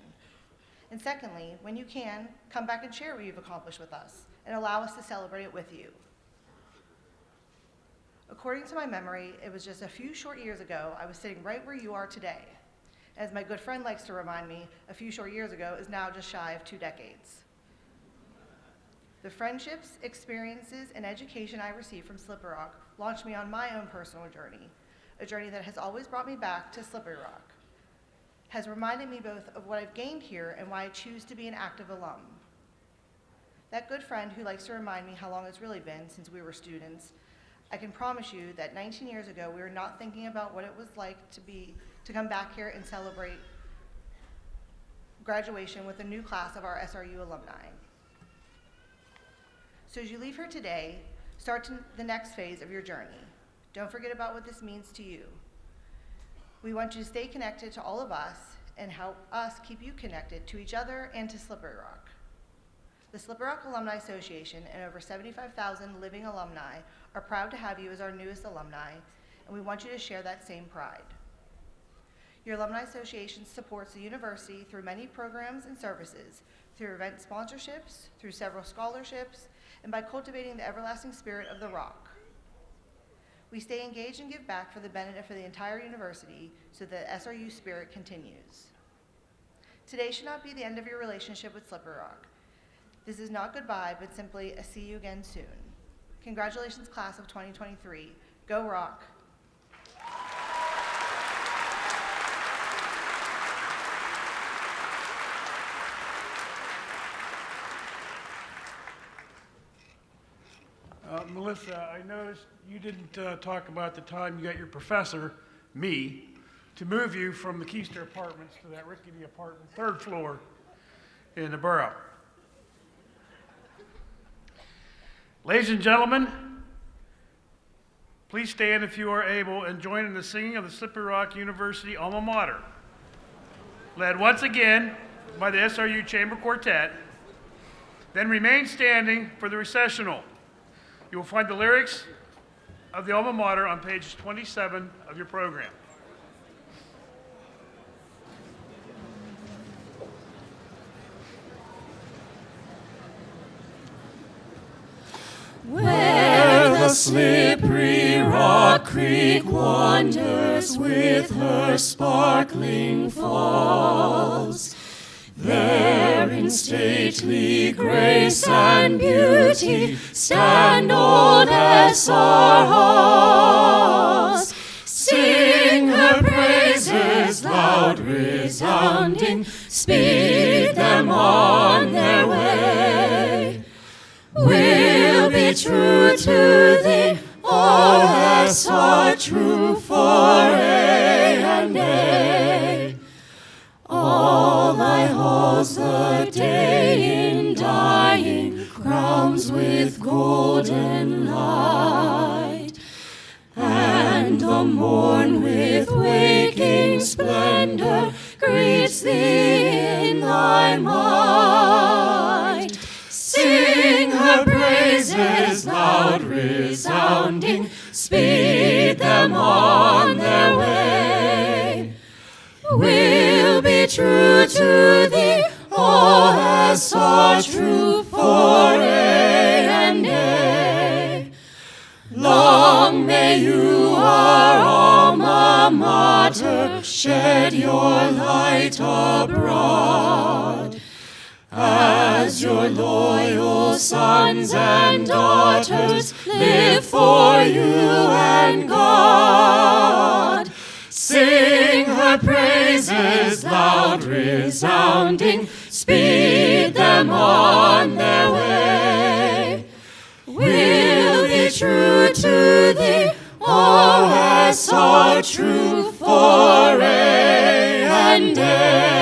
And secondly, when you can, come back and share what you've accomplished with us, and allow us to celebrate it with you. According to my memory, it was just a few short years ago, I was sitting right where you are today. As my good friend likes to remind me, a few short years ago is now just shy of 2 decades. The friendships, experiences, and education I received from Slippery Rock launched me on my own personal journey, a journey that has always brought me back to Slippery Rock, has reminded me both of what I've gained here and why I choose to be an active alum. That good friend who likes to remind me how long it's really been since we were students, I can promise you that 19 years ago, we were not thinking about what it was like to come back here and celebrate graduation with a new class of our SRU alumni. So as you leave here today, start the next phase of your journey. Don't forget about what this means to you. We want you to stay connected to all of us and help us keep you connected to each other and to Slippery Rock. The Slippery Rock Alumni Association and over 75,000 living alumni are proud to have you as our newest alumni, and we want you to share that same pride. Your Alumni Association supports the university through many programs and services, through event sponsorships, through several scholarships, and by cultivating the everlasting spirit of the Rock. We stay engaged and give back for the benefit for the entire university so that the SRU spirit continues. Today should not be the end of your relationship with Slippery Rock. This is not goodbye, but simply a see you again soon. Congratulations, class of 2023. Go Rock. Melissa, I noticed you didn't talk about the time you got your professor, me, to move you from the Keister Apartments to that rickety apartment, 3rd floor in the borough. Ladies and gentlemen, please stand if you are able and join in the singing of the Slippery Rock University alma mater, led once again by the SRU Chamber Quartet. Then remain standing for the recessional. You will find the lyrics of the alma mater on page 27 of your program. Where the slippery rock creek wanders with her sparkling falls, there in stately grace and beauty stand old SR halls. Sing her praises loud resounding, speed them on their way. We'll be true to thee, O SR, true for A and A. All thy halls the day in dying crowns with golden light, and the morn with waking splendor greets thee in thy might. Sing her praises loud resounding, speed them on their way. We'll be true to thee, O SR, true for A and A. Long may you, our alma mater, shed your light abroad, as your loyal sons and daughters live for you and God. Sing her praises loud resounding, speed them on their way. We'll be true to thee, O SR, true for A and A.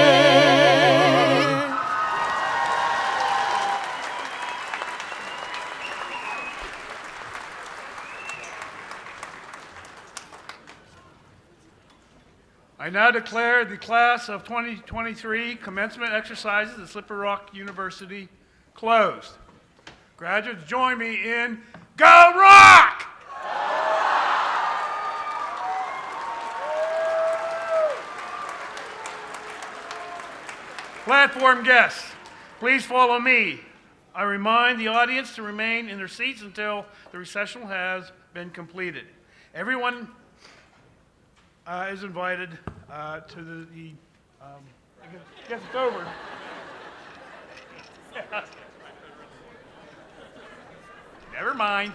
I now declare the class of 2023 commencement exercises at Slippery Rock University closed. Graduates, join me in Go Rock! Platform guests, please follow me. I remind the audience to remain in their seats until the recessional has been completed. Everyone is invited to the I guess it's over. Never mind.